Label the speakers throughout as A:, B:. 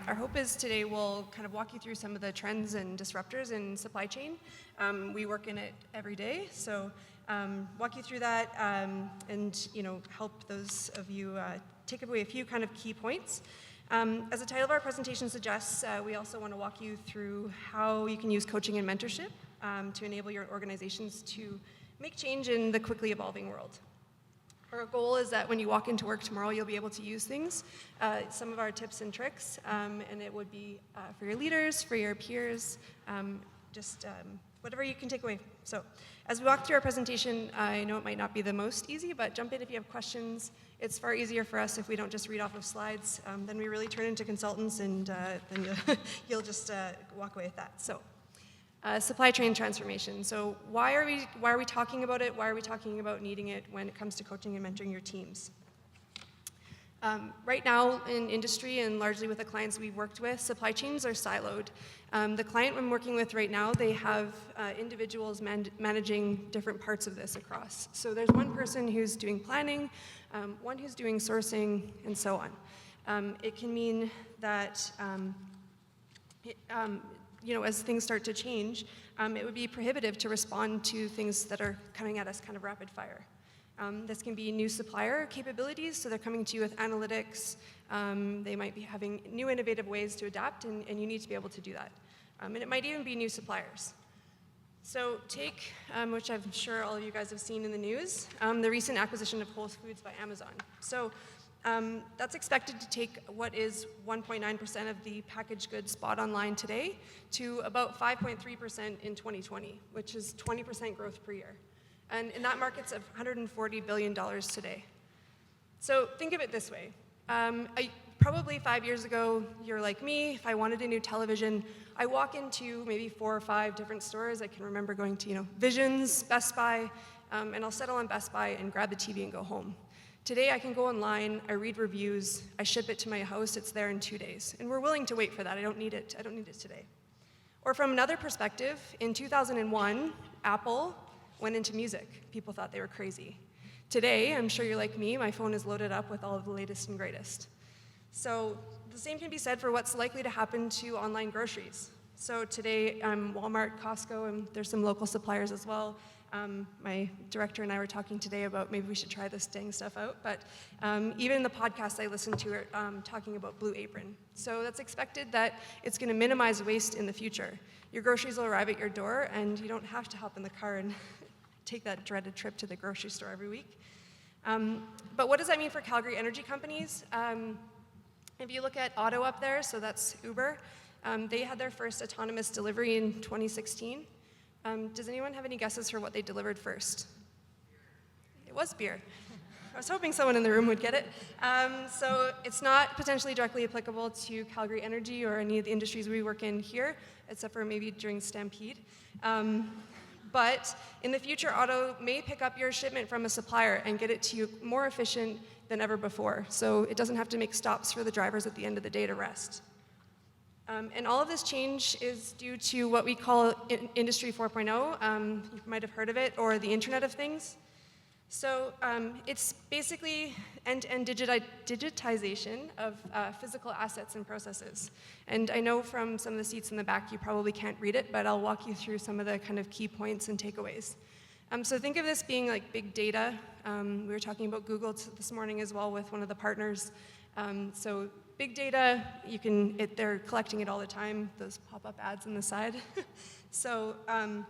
A: our hope is today we'll kind of walk you through some of the trends and disruptors in supply chain. We work in it every day, so walk you through that and help those of you take away a few kind of key points. As the title of our presentation suggests, we also want to walk you through how you can use coaching and mentorship to enable your organizations to make change in the quickly evolving world. Our goal is that when you walk into work tomorrow, you'll be able to use things, some of our tips and tricks, and it would be for your leaders, for your peers, whatever you can take away. So as we walk through our presentation, I know it might not be the most easy, but jump in if you have questions. It's far easier for us if we don't just read off of slides. Then we really turn into consultants, and then you'll just walk away with that. So. Supply chain transformation. So why are we talking about it? Why are we talking about needing it when it comes to coaching and mentoring your teams? Right now in industry and largely with the clients we've worked with, supply chains are siloed. The client I'm working with right now, they have individuals managing different parts of this across. So there's one person who's doing planning, one who's doing sourcing, and so on. It can mean that as things start to change, it would be prohibitive to respond to things that are coming at us kind of rapid fire. This can be new supplier capabilities, so they're coming to you with analytics. They might be having new innovative ways to adapt, and you need to be able to do that. And it might even be new suppliers. So take, which I'm sure all of you guys have seen in the news, the recent acquisition of Whole Foods by Amazon. So that's expected to take what is 1.9% of the packaged goods bought online today to about 5.3% in 2020, which is 20% growth per year. And in that market's of $140 billion today. So think of it this way. Probably 5 years ago, you're like me. If I wanted a new television, I walk into maybe 4 or 5 different stores. I can remember going to Visions, Best Buy, and I'll settle on Best Buy and grab the TV and go home. Today, I can go online, I read reviews, I ship it to my house, it's there in 2 days. And we're willing to wait for that. I don't need it today. Or from another perspective, in 2001, Apple went into music. People thought they were crazy. Today, I'm sure you're like me, my phone is loaded up with all of the latest and greatest. So the same can be said for what's likely to happen to online groceries. So today, Walmart, Costco, and there's some local suppliers as well. My director and I were talking today about maybe we should try this dang stuff out, but even the podcasts I listened to are talking about Blue Apron. So that's expected that it's going to minimize waste in the future. Your groceries will arrive at your door, and you don't have to hop in the car and take that dreaded trip to the grocery store every week. But what does that mean for Calgary energy companies? If you look at Auto up there, so that's Uber, they had their first autonomous delivery in 2016. Does anyone have any guesses for what they delivered first? It was beer. I was hoping someone in the room would get it. So it's not potentially directly applicable to Calgary Energy or any of the industries we work in here, except for maybe during Stampede. But in the future, Auto may pick up your shipment from a supplier and get it to you more efficient than ever before. So it doesn't have to make stops for the drivers at the end of the day to rest. And all of this change is due to what we call Industry 4.0. You might have heard of it, or the Internet of Things. So it's basically end-to-end digitization of physical assets and processes. And I know from some of the seats in the back you probably can't read it, but I'll walk you through some of the kind of key points and takeaways. So think of this being like big data. We were talking about Google this morning as well with one of the partners. So big data, they're collecting it all the time, those pop-up ads on the side. So, and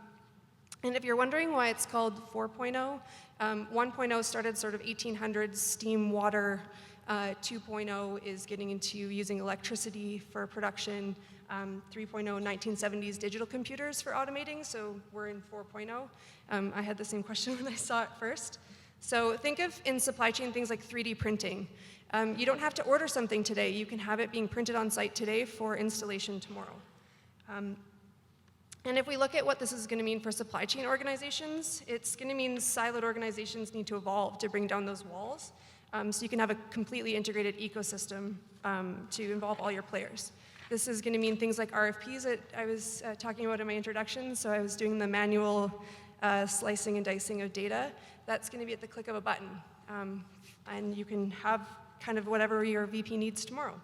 A: if you're wondering why it's called 4.0, 1.0 started sort of 1800s, steam, water. 2.0 is getting into using electricity for production. 3.0, 1970s digital computers for automating, so we're in 4.0. I had the same question when I saw it first. So think of in supply chain things like 3D printing. You don't have to order something today. You can have it being printed on site today for installation tomorrow. And if we look at what this is going to mean for supply chain organizations, it's going to mean siloed organizations need to evolve to bring down those walls so you can have a completely integrated ecosystem to involve all your players. This is going to mean things like RFPs that I was talking about in my introduction. So I was doing the manual slicing and dicing of data. That's going to be at the click of a button. And you can have kind of whatever your VP needs tomorrow.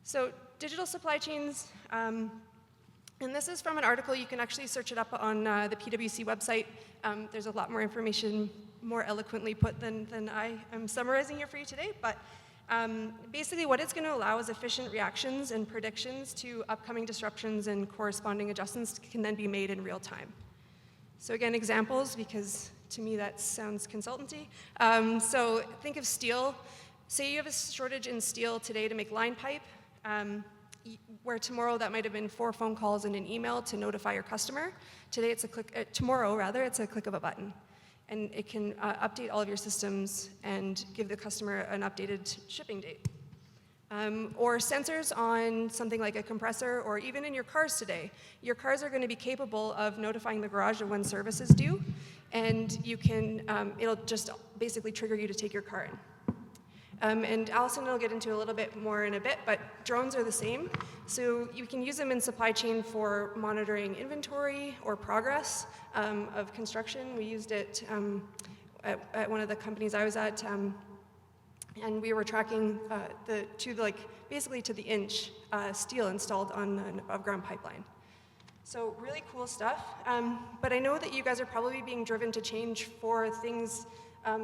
A: So digital supply chains, and this is from an article. You can actually search it up on the PwC website. There's a lot more information, more eloquently put than I am summarizing here for you today. But basically what it's going to allow is efficient reactions and predictions to upcoming disruptions, and corresponding adjustments can then be made in real time. So again, examples, because to me that sounds consultancy. So think of steel. Say you have a shortage in steel today to make line pipe, where tomorrow that might have been 4 phone calls and an email to notify your customer. Today it's a click, tomorrow rather, it's a click of a button. And it can update all of your systems and give the customer an updated shipping date. Or sensors on something like a compressor, or even in your cars today. Your cars are going to be capable of notifying the garage of when service is due, and you can, it'll just basically trigger you to take your car in. And Allison will get into a little bit more in a bit, but drones are the same. So you can use them in supply chain for monitoring inventory or progress of construction. We used it at one of the companies I was at, and we were tracking basically to the inch steel installed on an above-ground pipeline. So really cool stuff. But I know that you guys are probably being driven to change for things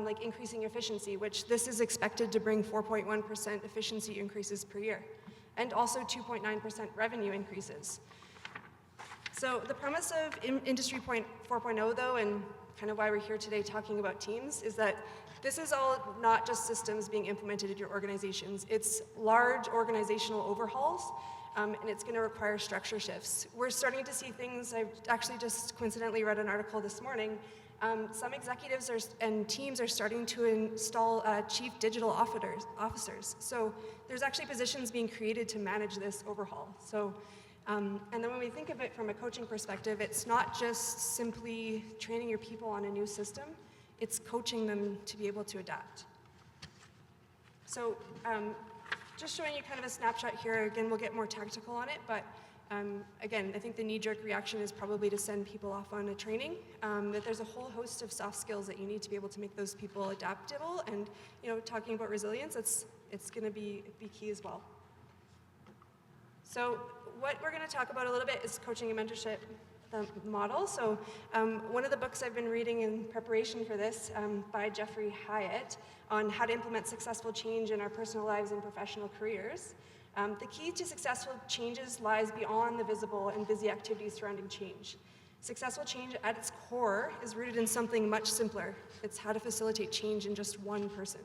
A: like increasing efficiency, which this is expected to bring 4.1% efficiency increases per year, and also 2.9% revenue increases. So the premise of Industry 4.0, though, and kind of why we're here today talking about teams, is that this is all not just systems being implemented in your organizations. It's large organizational overhauls, and it's going to require structure shifts. We're starting to see things. I've actually just coincidentally read an article this morning. Some executives and teams are starting to install chief digital officers. So there's actually positions being created to manage this overhaul. So, and then when we think of it from a coaching perspective, it's not just simply training your people on a new system, it's coaching them to be able to adapt. So just showing you kind of a snapshot here. Again, we'll get more tactical on it, but again, I think the knee-jerk reaction is probably to send people off on a training, that there's a whole host of soft skills that you need to be able to make those people adaptable, and talking about resilience, it's going to be key as well. So what we're going to talk about a little bit is coaching and mentorship model. So one of the books I've been reading in preparation for this by Jeffrey Hyatt on how to implement successful change in our personal lives and professional careers. The key to successful changes lies beyond the visible and busy activities surrounding change. Successful change at its core is rooted in something much simpler. It's how to facilitate change in just one person.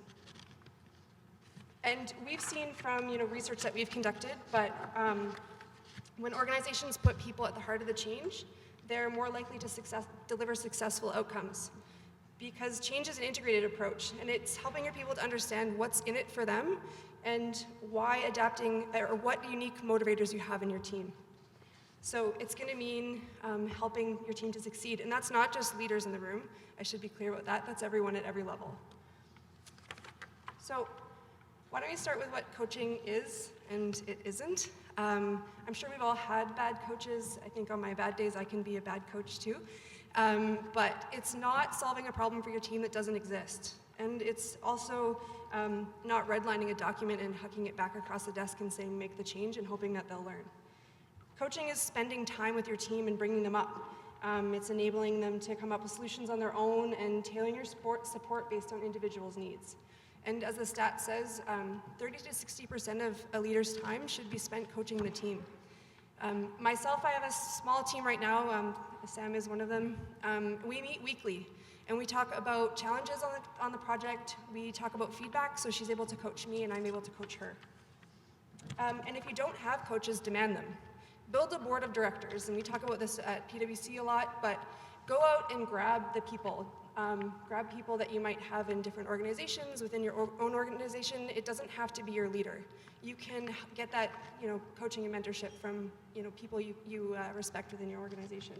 A: And we've seen from research that we've conducted, but when organizations put people at the heart of the change, they're more likely to deliver successful outcomes. Because change is an integrated approach, and it's helping your people to understand what's in it for them and why adapting, or what unique motivators you have in your team. So it's going to mean helping your team to succeed, and that's not just leaders in the room. I should be clear about that. That's everyone at every level. So why don't we start with what coaching is and it isn't. I'm sure we've all had bad coaches. I think on my bad days I can be a bad coach too. But it's not solving a problem for your team that doesn't exist. And it's also not redlining a document and hucking it back across the desk and saying make the change and hoping that they'll learn. Coaching is spending time with your team and bringing them up. It's enabling them to come up with solutions on their own and tailoring your support based on individuals' needs. And as the stat says, 30 to 60% of a leader's time should be spent coaching the team. Myself, I have a small team right now. Sam is one of them. We meet weekly, and we talk about challenges on the project. We talk about feedback, so she's able to coach me, and I'm able to coach her. And if you don't have coaches, demand them. Build a board of directors, and we talk about this at PwC a lot, but go out and grab the people. Grab people that you might have in different organizations, within your own organization. It doesn't have to be your leader. You can get that coaching and mentorship from people you respect within your organization.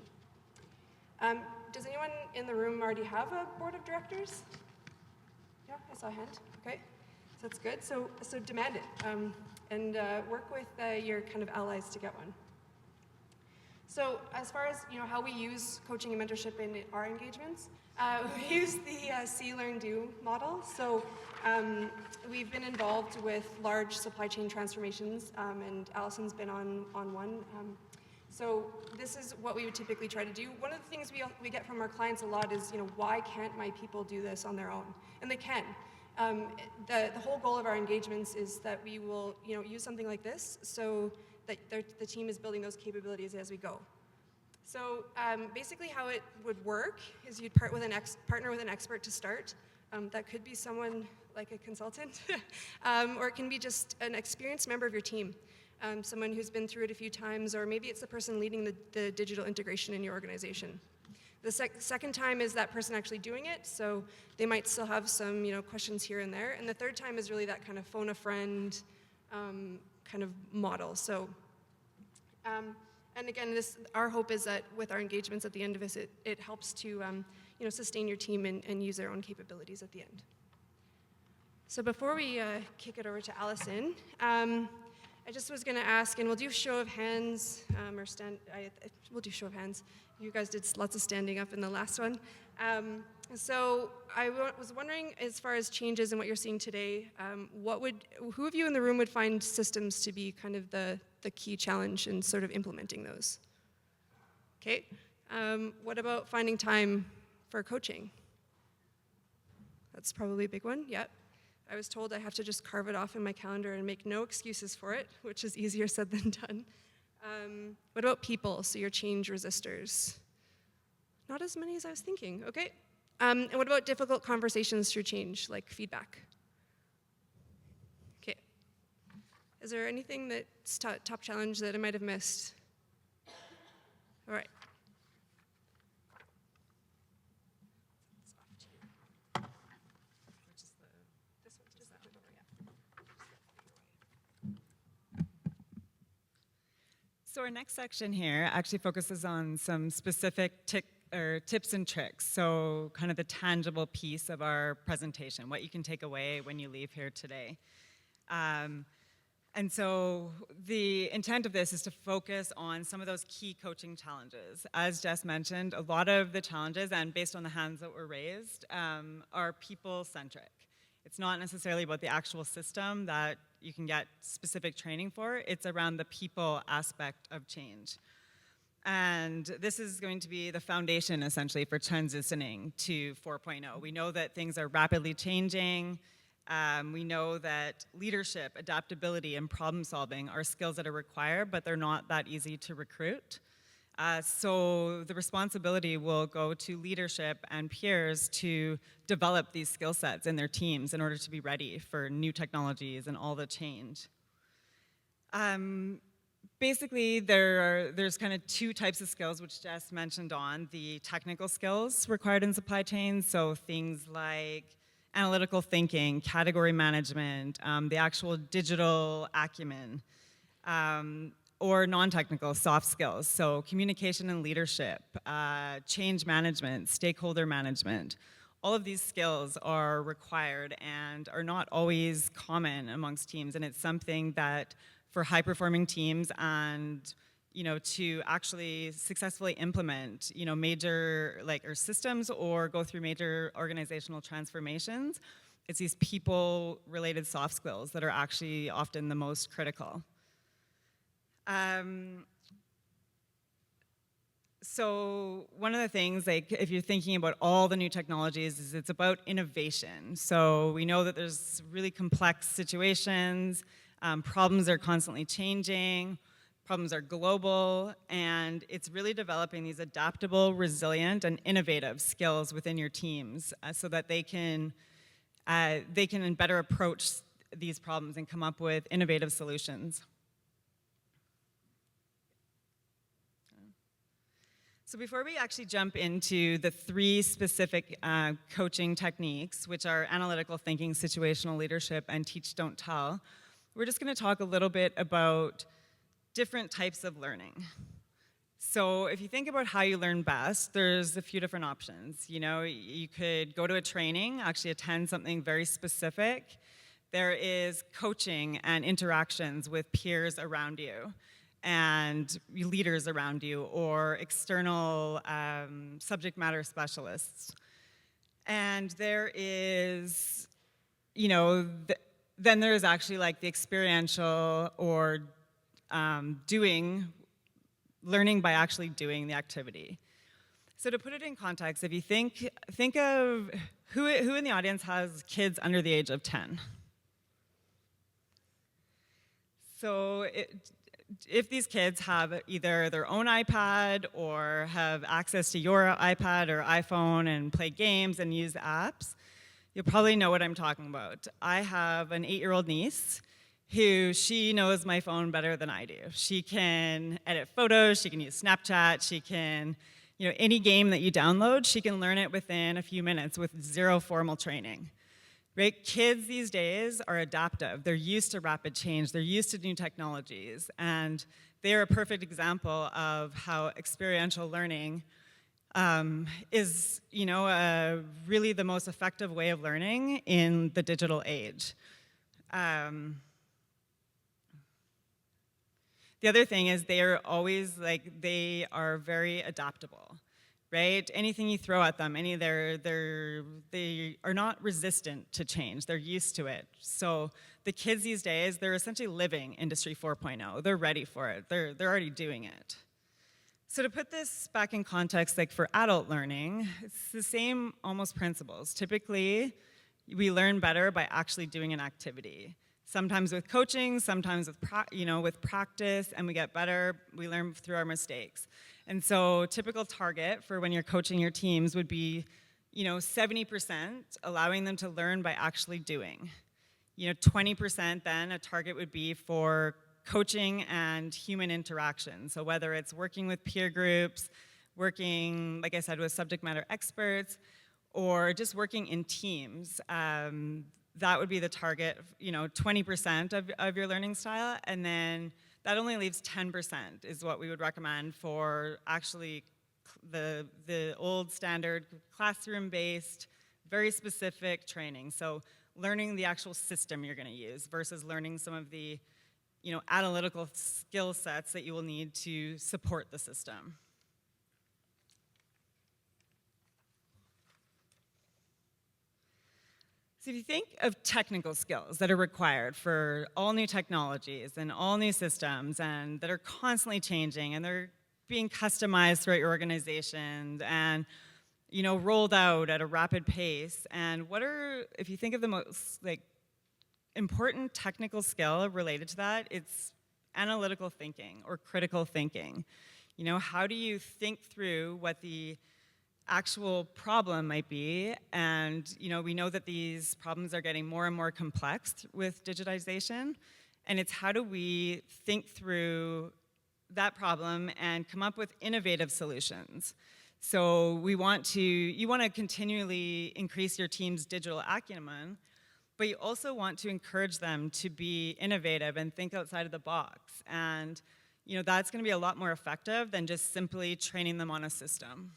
A: Does anyone in the room already have a board of directors? Yeah, I saw a hand. Okay, so that's good. So demand it and work with your kind of allies to get one. So as far as how we use coaching and mentorship in our engagements, we use the See, Learn, Do model. So we've been involved with large supply chain transformations, and Allison's been on one. So this is what we would typically try to do. One of the things we get from our clients a lot is, why can't my people do this on their own? And they can. The whole goal of our engagements is that we will use something like this so that the team is building those capabilities as we go. So basically how it would work is you'd partner with an expert to start. That could be someone like a consultant, or it can be just an experienced member of your team, someone who's been through it a few times, or maybe it's the person leading the digital integration in your organization. The second time is that person actually doing it, so they might still have some questions here and there. And the third time is really that kind of phone a friend kind of model. So, and again, our hope is that with our engagements at the end of this, it helps to sustain your team and use their own capabilities at the end. So before we kick it over to Allison, I just was going to ask, and we'll do show of hands, we'll do show of hands. You guys did lots of standing up in the last one. So I was wondering, as far as changes in what you're seeing today, who of you in the room would find systems to be kind of the key challenge in sort of implementing those? Okay. What about finding time for coaching? That's probably a big one. Yep. I was told I have to just carve it off in my calendar and make no excuses for it, which is easier said than done. What about people? So your change resistors. Not as many as I was thinking. Okay. And what about difficult conversations through change, like feedback? Okay. Is there anything that's top challenge that I might have missed? All right.
B: So our next section here actually focuses on some specific tips and tricks, so kind of the tangible piece of our presentation, what you can take away when you leave here today. And so the intent of this is to focus on some of those key coaching challenges. As Jess mentioned, a lot of the challenges, and based on the hands that were raised, are people-centric. It's not necessarily about the actual system that you can get specific training for. It's around the people aspect of change. And this is going to be the foundation, essentially, for transitioning to 4.0. We know that things are rapidly changing. We know that leadership, adaptability, and problem solving are skills that are required, but they're not that easy to recruit. So the responsibility will go to leadership and peers to develop these skill sets in their teams in order to be ready for new technologies and all the change. Basically, there's kind of two types of skills, which Jess mentioned on, the technical skills required in supply chain, so things like analytical thinking, category management, the actual digital acumen, or non-technical soft skills, so communication and leadership, change management, stakeholder management. All of these skills are required and are not always common amongst teams, and it's something that for high-performing teams and to actually successfully implement major systems or go through major organizational transformations, it's these people-related soft skills that are actually often the most critical. So one of the things, if you're thinking about all the new technologies, is it's about innovation. So we know that there's really complex situations, problems are constantly changing, problems are global, and it's really developing these adaptable, resilient, and innovative skills within your teams so that they can better approach these problems and come up with innovative solutions. So before we actually jump into the three specific coaching techniques, which are analytical thinking, situational leadership, and teach, don't tell, we're just going to talk a little bit about different types of learning. So if you think about how you learn best, there's a few different options. You could go to a training, actually attend something very specific. There is coaching and interactions with peers around you. and leaders around you, or external subject matter specialists. And there is, then there's actually like the experiential or learning by actually doing the activity. So to put it in context, if you think of who in the audience has kids under the age of 10? So if these kids have either their own iPad or have access to your iPad or iPhone and play games and use apps, you'll probably know what I'm talking about. I have an 8-year-old niece she knows my phone better than I do. She can edit photos, she can use Snapchat, she can, any game that you download, she can learn it within a few minutes with zero formal training. Right? Kids these days are adaptive. They're used to rapid change. They're used to new technologies. And they are a perfect example of how experiential learning is, really the most effective way of learning in the digital age. The other thing is they are very adaptable, right? Anything you throw at them, they are not resistant to change. They're used to it. So the kids these days, they're essentially living Industry 4.0. They're ready for it. They're already doing it. So to put this back in context, like for adult learning, it's the same almost principles. Typically, we learn better by actually doing an activity. Sometimes with coaching, sometimes with practice, and we get better. We learn through our mistakes. And so typical target for when you're coaching your teams would be, 70% allowing them to learn by actually doing. 20% then a target would be for coaching and human interaction. So whether it's working with peer groups, working, like I said, with subject matter experts, or just working in teams. That would be the target, 20% of your learning style, and then that only leaves 10% is what we would recommend for actually the old standard classroom-based, very specific training. So learning the actual system you're going to use versus learning some of the, analytical skill sets that you will need to support the system. So if you think of technical skills that are required for all new technologies and all new systems and that are constantly changing and they're being customized throughout your organization and rolled out at a rapid pace, and if you think of the most important technical skill related to that, it's analytical thinking or critical thinking. How do you think through what the actual problem might be, and we know that these problems are getting more and more complex with digitization, and it's how do we think through that problem and come up with innovative solutions. So you want to continually increase your team's digital acumen, but you also want to encourage them to be innovative and think outside of the box, and that's going to be a lot more effective than just simply training them on a system.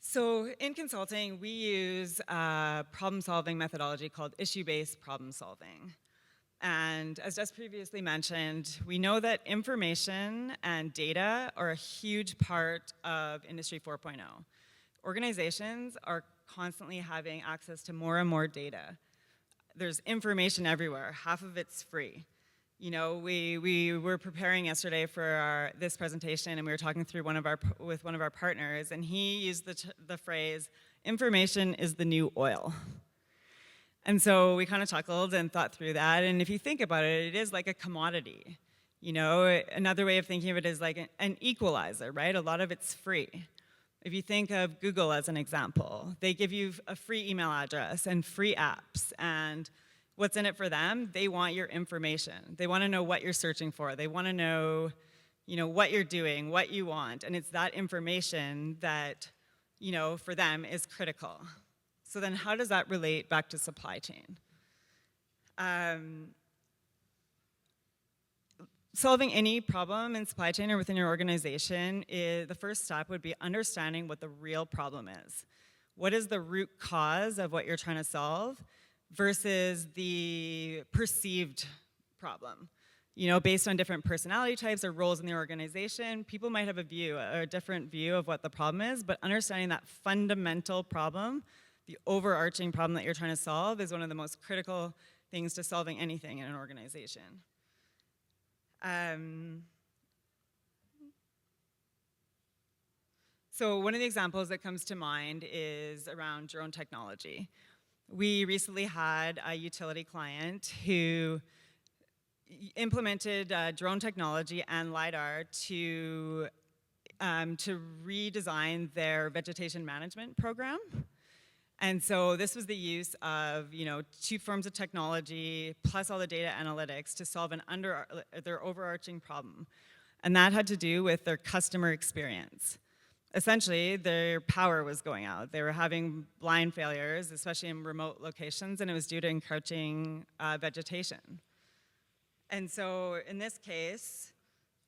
B: So in consulting, we use a problem-solving methodology called issue-based problem-solving. And as just previously mentioned, we know that information and data are a huge part of Industry 4.0. Organizations are constantly having access to more and more data. There's information everywhere. Half of it's free. We were preparing yesterday for this presentation, and we were talking through with one of our partners, and he used the phrase, "Information is the new oil." And so we kind of chuckled and thought through that, and if you think about it, it is like a commodity. Another way of thinking of it is like an equalizer, right? A lot of it's free. If you think of Google as an example, they give you a free email address and free apps, and what's in it for them? They want your information. They want to know what you're searching for. They want to know, what you're doing, what you want. And it's that information that, for them is critical. So then how does that relate back to supply chain? Solving any problem in supply chain or within your organization, the first step would be understanding what the real problem is. What is the root cause of what you're trying to solve? versus the perceived problem. You know, based on different personality types or roles in the organization, people might have a different view of what the problem is, but understanding that fundamental problem, the overarching problem that you're trying to solve, is one of the most critical things to solving anything in an organization. So one of the examples that comes to mind is around drone technology. We recently had a utility client who implemented drone technology and LiDAR to redesign their vegetation management program. And so this was the use of, you know, 2 forms of technology plus all the data analytics to solve their overarching problem. And that had to do with their customer experience. Essentially, their power was going out. They were having blind failures, especially in remote locations, and it was due to encroaching vegetation. And so in this case,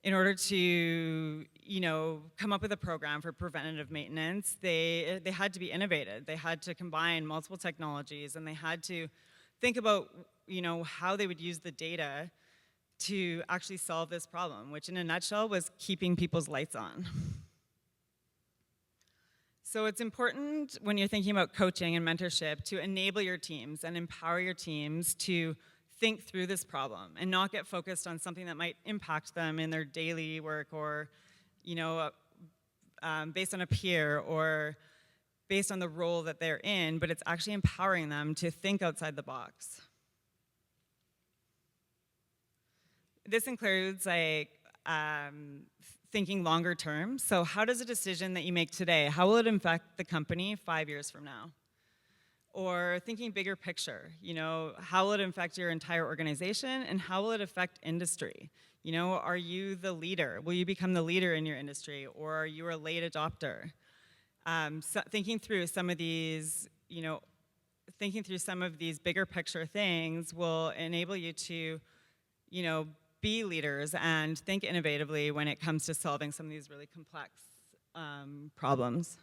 B: in order to, you know, come up with a program for preventative maintenance, they had to be innovative. They had to combine multiple technologies, and they had to think about, you know, how they would use the data to actually solve this problem, which in a nutshell was keeping people's lights on. So it's important when you're thinking about coaching and mentorship to enable your teams and empower your teams to think through this problem and not get focused on something that might impact them in their daily work, or, you know, based on a peer or based on the role that they're in, but it's actually empowering them to think outside the box. This includes like thinking longer term. So how does a decision that you make today, how will it affect the company 5 years from now? Or thinking bigger picture, you know, how will it affect your entire organization, and how will it affect industry? You know, are you the leader? Will you become the leader in your industry, or are you a late adopter? So thinking through some of these, you know, thinking through some of these bigger picture things will enable you to, you know, be leaders and think innovatively when it comes to solving some of these really complex problems.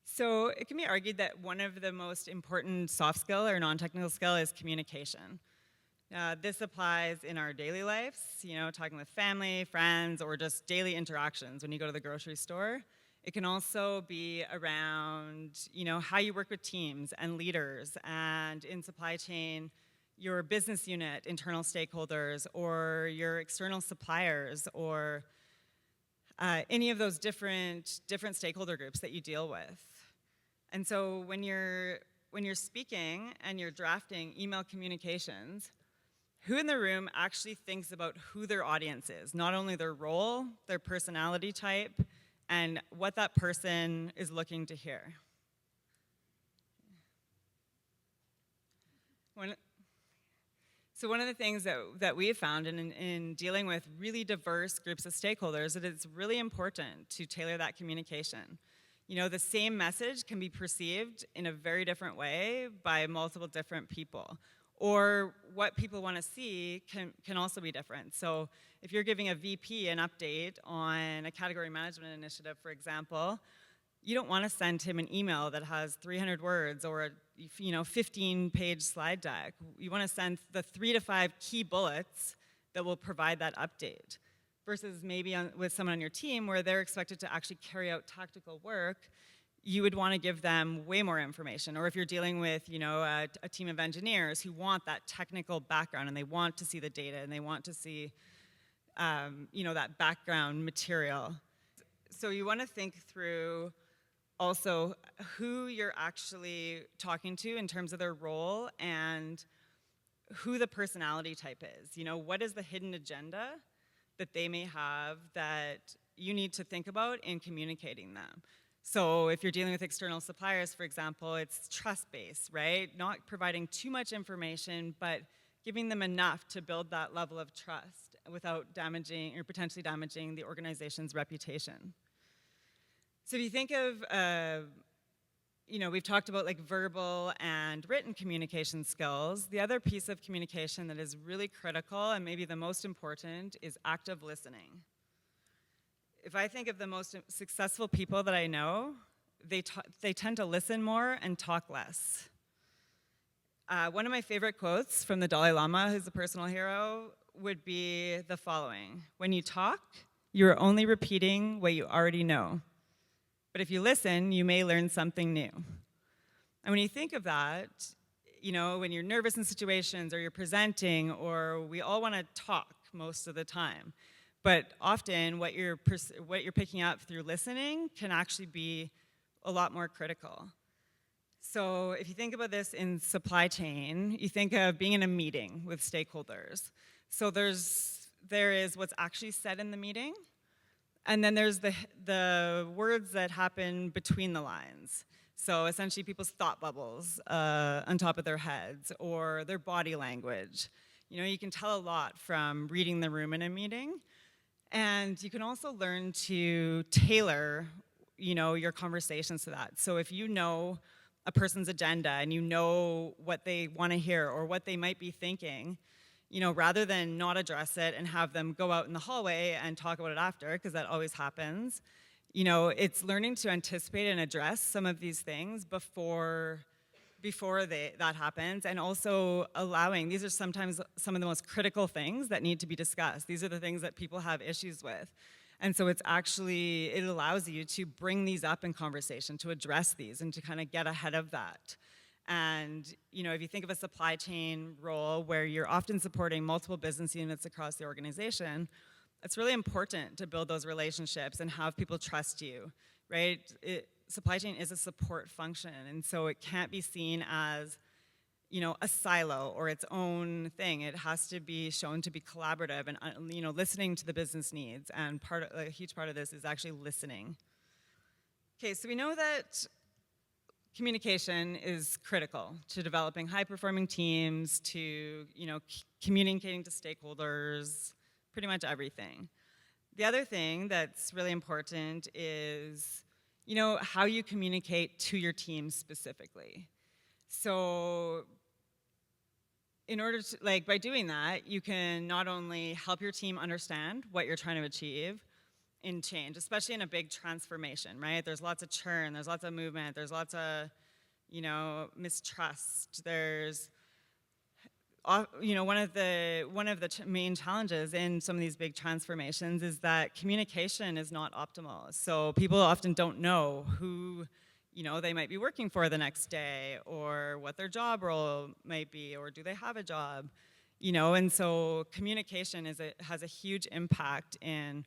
B: So it can be argued that one of the most important soft skill or non-technical skill is communication. This applies in our daily lives, you know, talking with family, friends, or just daily interactions when you go to the grocery store. It can also be around, you know, how you work with teams and leaders, and in supply chain, your business unit, internal stakeholders, or your external suppliers, or any of those different stakeholder groups that you deal with. And so when you're speaking and you're drafting email communications, who in the room actually thinks about who their audience is? Not only their role, their personality type, and what that person is looking to hear. So one of the things that we have found in dealing with really diverse groups of stakeholders, that it's really important to tailor that communication. You know, the same message can be perceived in a very different way by multiple different people. Or what people want to see can also be different. So if you're giving a VP an update on a category management initiative, for example, you don't want to send him an email that has 300 words or a 15-page slide deck. You want to send the 3 to 5 key bullets that will provide that update. Versus maybe with someone on your team where they're expected to actually carry out tactical work, you would want to give them way more information. Or if you're dealing with, you know, a team of engineers who want that technical background and they want to see the data and they want to see, you know, that background material. So you want to think through also who you're actually talking to in terms of their role and who the personality type is. You know, what is the hidden agenda that they may have that you need to think about in communicating them. So if you're dealing with external suppliers, for example, it's trust-based, right? Not providing too much information, but giving them enough to build that level of trust without damaging or potentially damaging the organization's reputation. So if you think of, you know, we've talked about like verbal and written communication skills. The other piece of communication that is really critical and maybe the most important is active listening. if I think of the most successful people that I know, they tend to listen more and talk less. One of my favorite quotes from the Dalai Lama, who's a personal hero, would be the following: when you talk, you're only repeating what you already know. But if you listen, you may learn something new. And when you think of that, you know, when you're nervous in situations or you're presenting, or we all want to talk most of the time, but often what you're picking up through listening can actually be a lot more critical. So if you think about this in supply chain, you think of being in a meeting with stakeholders. So there is what's actually said in the meeting, and then there's the words that happen between the lines. So essentially people's thought bubbles on top of their heads, or their body language. You know, you can tell a lot from reading the room in a meeting, and you can also learn to tailor, you know, your conversations to that. So if you know a person's agenda and you know what they want to hear or what they might be thinking, you know, rather than not address it and have them go out in the hallway and talk about it after, because that always happens, you know, it's learning to anticipate and address some of these things before that happens, and also allowing, these are sometimes some of the most critical things that need to be discussed. These are the things that people have issues with. And so it allows you to bring these up in conversation, to address these, and to kind of get ahead of that. And, you know, if you think of a supply chain role where you're often supporting multiple business units across the organization, it's really important to build those relationships and have people trust you, right? Supply chain is a support function, and so it can't be seen as, you know, a silo or its own thing. It has to be shown to be collaborative and, you know, listening to the business needs. And a huge part of this is actually listening. Okay, so we know that communication is critical to developing high-performing teams, to, you know, communicating to stakeholders, pretty much everything. The other thing that's really important is, you know, how you communicate to your team specifically. So in order to, like, by doing that, you can not only help your team understand what you're trying to achieve in change, especially in a big transformation, right? There's lots of churn, there's lots of movement, there's lots of, you know, mistrust. There's, you know, one of the main challenges in some of these big transformations is that communication is not optimal. So people often don't know who, you know, they might be working for the next day, or what their job role might be, or do they have a job, you know? And so communication has a huge impact in,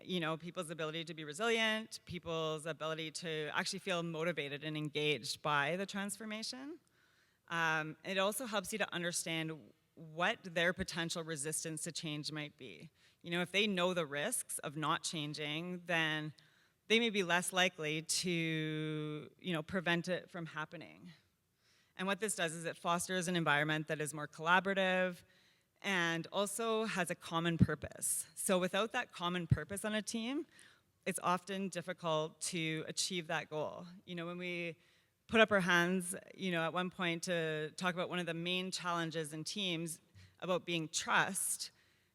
B: you know, people's ability to be resilient, people's ability to actually feel motivated and engaged by the transformation. It also helps you to understand what their potential resistance to change might be. You know, if they know the risks of not changing, then they may be less likely to, you know, prevent it from happening. And what this does is it fosters an environment that is more collaborative and also has a common purpose. So without that common purpose on a team, it's often difficult to achieve that goal. You know, when we put up our hands, you know, at one point to talk about one of the main challenges in teams about being trust,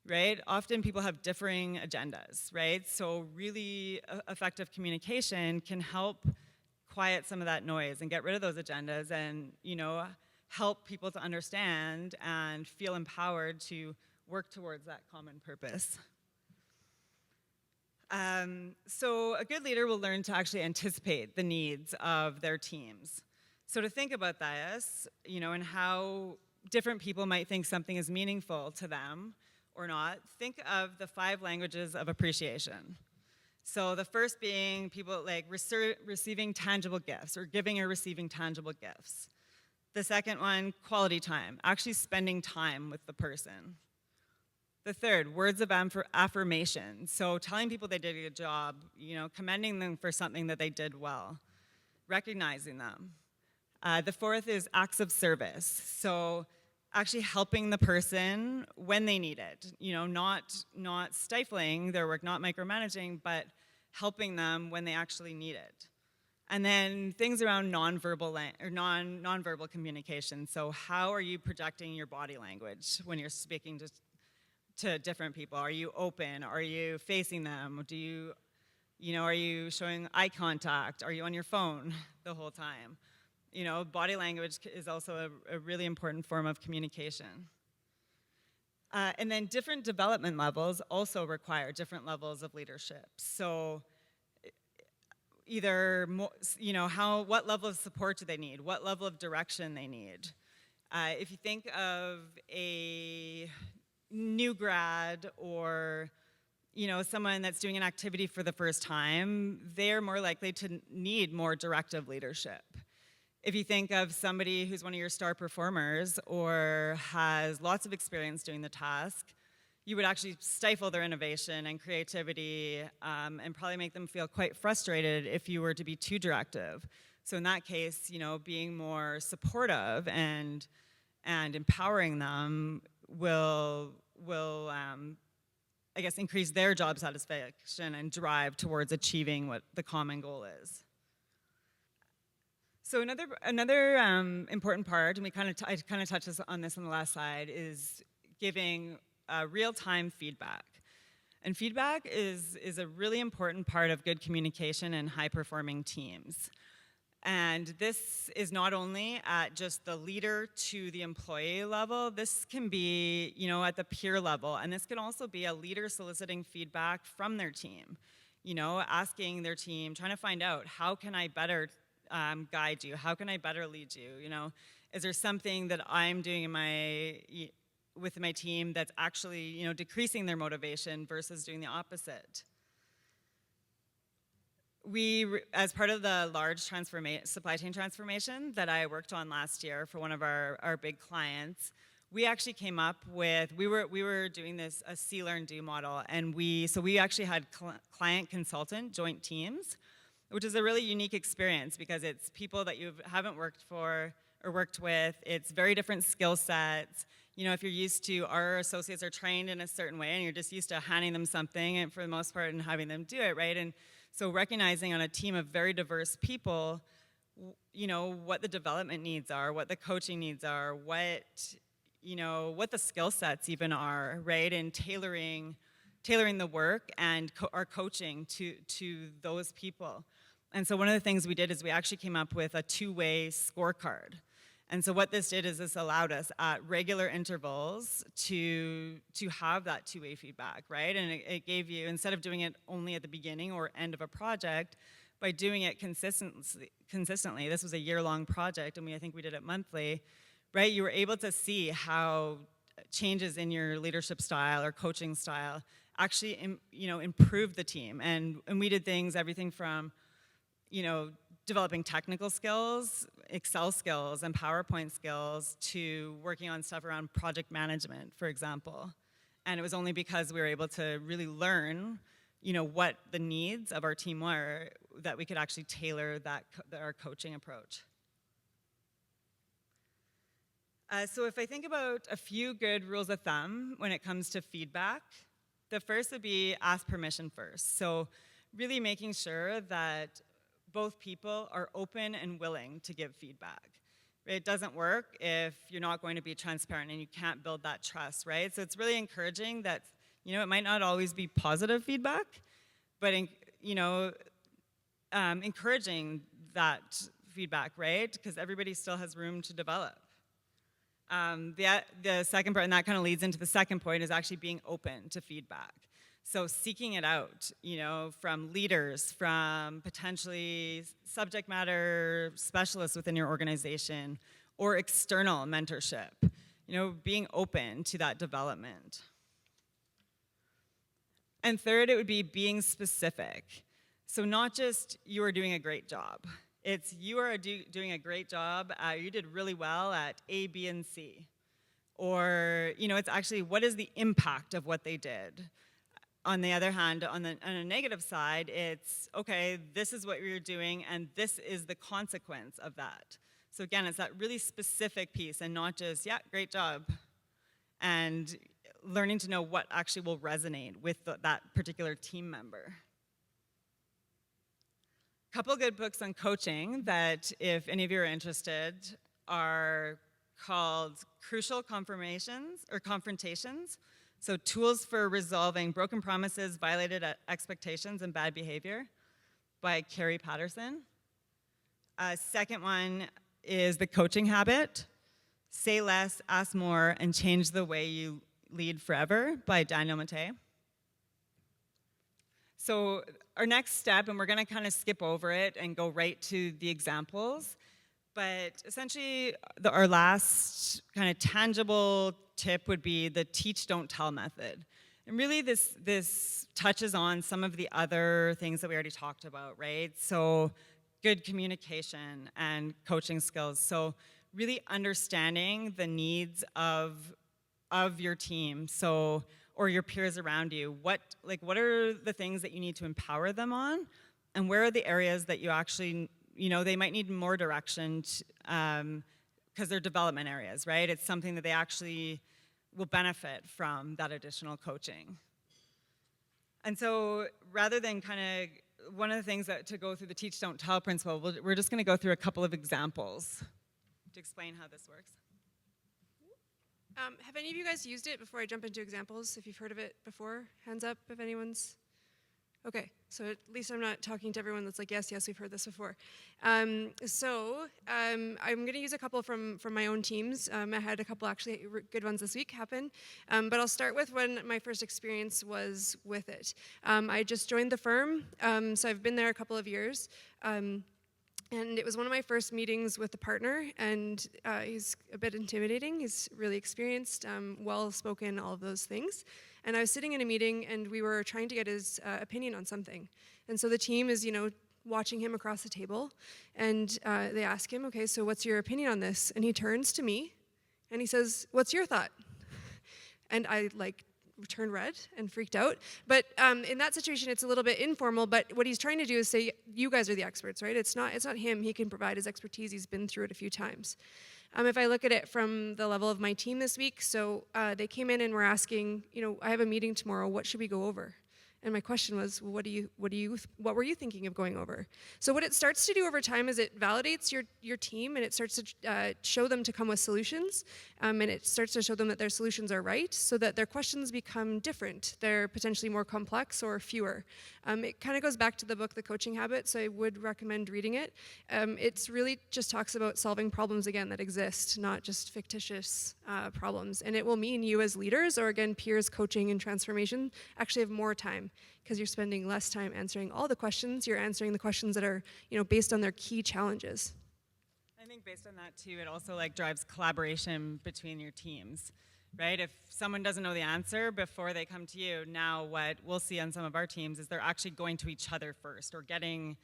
B: right? Often people have differing agendas, right? So really effective communication can help quiet some of that noise and get rid of those agendas, and, you know, help people to understand and feel empowered to work towards that common purpose. So a good leader will learn to actually anticipate the needs of their teams. So to think about this, you know, and how different people might think something is meaningful to them or not, think of the 5 languages of appreciation. So the first being people like receiving tangible gifts, or giving or receiving tangible gifts. The second one, quality time, actually spending time with the person. The third, words of affirmation. So telling people they did a good job, you know, commending them for something that they did well, recognizing them. The fourth is acts of service. So actually helping the person when they need it, you know, not stifling their work, not micromanaging, but helping them when they actually need it. And then things around nonverbal communication. So how are you projecting your body language when you're speaking to to different people? Are you open? Are you facing them? Are you showing eye contact? Are you on your phone the whole time? Body language is also a really important form of communication. And then different development levels also require different levels of leadership. So either, what level of support do they need? What level of direction they need? If you think of a new grad or someone that's doing an activity for the first time, they're more likely to need more directive leadership. If you think of somebody who's one of your star performers or has lots of experience doing the task, you would actually stifle their innovation and creativity and probably make them feel quite frustrated if you were to be too directive. So in that case, being more supportive and empowering them will increase their job satisfaction and drive towards achieving what the common goal is. So another important part, and I kind of touched on this on the last slide, is giving real-time feedback. And feedback is a really important part of good communication and high-performing teams. And this is not only at just the leader to the employee level, this can be, at the peer level, and this can also be a leader soliciting feedback from their team, asking their team, trying to find out, how can I better guide you? How can I better lead you? Is there something that I'm doing with my team that's actually, decreasing their motivation versus doing the opposite? As part of the large supply chain transformation that I worked on last year for one of our big clients, we actually came up with, we were doing a see, learn, do model, and we actually had client consultant joint teams, which is a really unique experience because it's people that you haven't worked for or worked with. It's very different skill sets. If you're used to, our associates are trained in a certain way and you're just used to handing them something and for the most part and having them do it, right? And so recognizing on a team of very diverse people, what the development needs are, what the coaching needs are, what the skill sets even are, right? And tailoring the work and our coaching to those people. And so one of the things we did is we actually came up with a two-way scorecard. And so what this did is this allowed us at regular intervals to have that two-way feedback, right? And it gave you, instead of doing it only at the beginning or end of a project, by doing it consistently, this was a year-long project, and I think we did it monthly, right? You were able to see how changes in your leadership style or coaching style actually, improved the team. And we did everything from, developing technical skills, Excel skills, and PowerPoint skills, to working on stuff around project management, for example. And it was only because we were able to really learn, what the needs of our team were, that we could actually tailor our coaching approach. So if I think about a few good rules of thumb when it comes to feedback, the first would be ask permission first. So really making sure that both people are open and willing to give feedback. It doesn't work if you're not going to be transparent and you can't build that trust, right? So it's really encouraging that, it might not always be positive feedback, but, encouraging that feedback, right? Because everybody still has room to develop. The second part, and that kind of leads into the second point, is actually being open to feedback. So seeking it out, from leaders, from potentially subject matter specialists within your organization, or external mentorship, being open to that development. And third, it would be being specific. So not just you are doing a great job. It's you are doing a great job, you did really well at A, B, and C. Or, it's actually what is the impact of what they did. On the other hand, on a negative side, it's, okay, this is what you're doing, and this is the consequence of that. So again, it's that really specific piece, and not just, yeah, great job, and learning to know what actually will resonate with that particular team member. A couple good books on coaching that, if any of you are interested, are called Crucial Confrontations So Tools for Resolving Broken Promises, Violated Expectations, and Bad Behavior by Carrie Patterson. Second one is The Coaching Habit, Say Less, Ask More, and Change the Way You Lead Forever by Daniel Mattei. So our next step, and we're going to kind of skip over it and go right to the examples, but essentially our last kind of tangible tip would be the teach, don't tell method. And really this touches on some of the other things that we already talked about, right? So good communication and coaching skills. So really understanding the needs of your team, so, or your peers around you. What are the things that you need to empower them on? And where are the areas that you actually, they might need more direction because they're development areas, right? It's something that they actually will benefit from, that additional coaching. And so rather than kind of, one of the things that to go through the teach, don't tell principle, we're just going to go through a couple of examples to explain how this works.
A: Have any of you guys used it before I jump into examples? If you've heard of it before, hands up if anyone's. Okay, so at least I'm not talking to everyone that's like, yes, we've heard this before. I'm going to use a couple from my own teams. I had a couple actually good ones this week happen, but I'll start with when my first experience was with it. I just joined the firm, so I've been there a couple of years. And it was one of my first meetings with the partner, and he's a bit intimidating. He's really experienced, well-spoken, all of those things. And I was sitting in a meeting, and we were trying to get his opinion on something. And so the team is, watching him across the table, and they ask him, okay, so what's your opinion on this? And he turns to me, and he says, what's your thought? And I, turned red and freaked out. But in that situation, it's a little bit informal, but what he's trying to do is say, you guys are the experts, right? It's not him. He can provide his expertise. He's been through it a few times. If I look at it from the level of my team this week, so they came in and were asking, I have a meeting tomorrow. What should we go over? And my question was, well, what were you thinking of going over? So what it starts to do over time is it validates your team, and it starts to show them to come with solutions, and it starts to show them that their solutions are right, so that their questions become different. They're potentially more complex or fewer. It kind of goes back to the book, The Coaching Habit, so I would recommend reading it. It's really just talks about solving problems, again, that exist, not just fictitious problems. And it will mean you as leaders, or again, peers coaching and transformation, actually have more time, because you're spending less time answering all the questions. You're answering the questions that are, based on their key challenges.
B: I think based on that too, it also drives collaboration between your teams, right? If someone doesn't know the answer before they come to you, now what we'll see on some of our teams is they're actually going to each other first, or getting,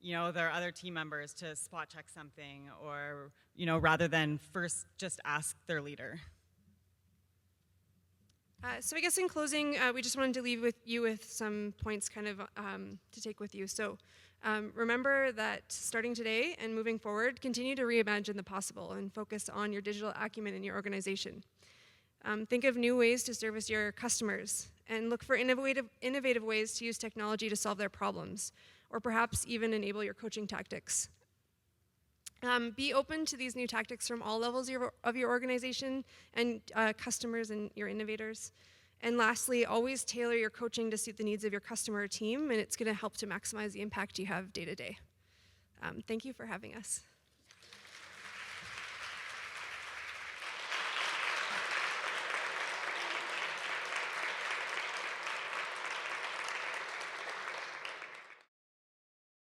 B: their other team members to spot check something, or, rather than first just ask their leader.
A: So I guess in closing, we just wanted to leave you with some points kind of to take with you. So remember that starting today and moving forward, continue to reimagine the possible and focus on your digital acumen in your organization. Think of new ways to service your customers, and look for innovative ways to use technology to solve their problems, or perhaps even enable your coaching tactics. Be open to these new tactics from all levels of your organization and customers and your innovators. And lastly, always tailor your coaching to suit the needs of your customer or team, and it's going to help to maximize the impact you have day to day. Thank you for having us.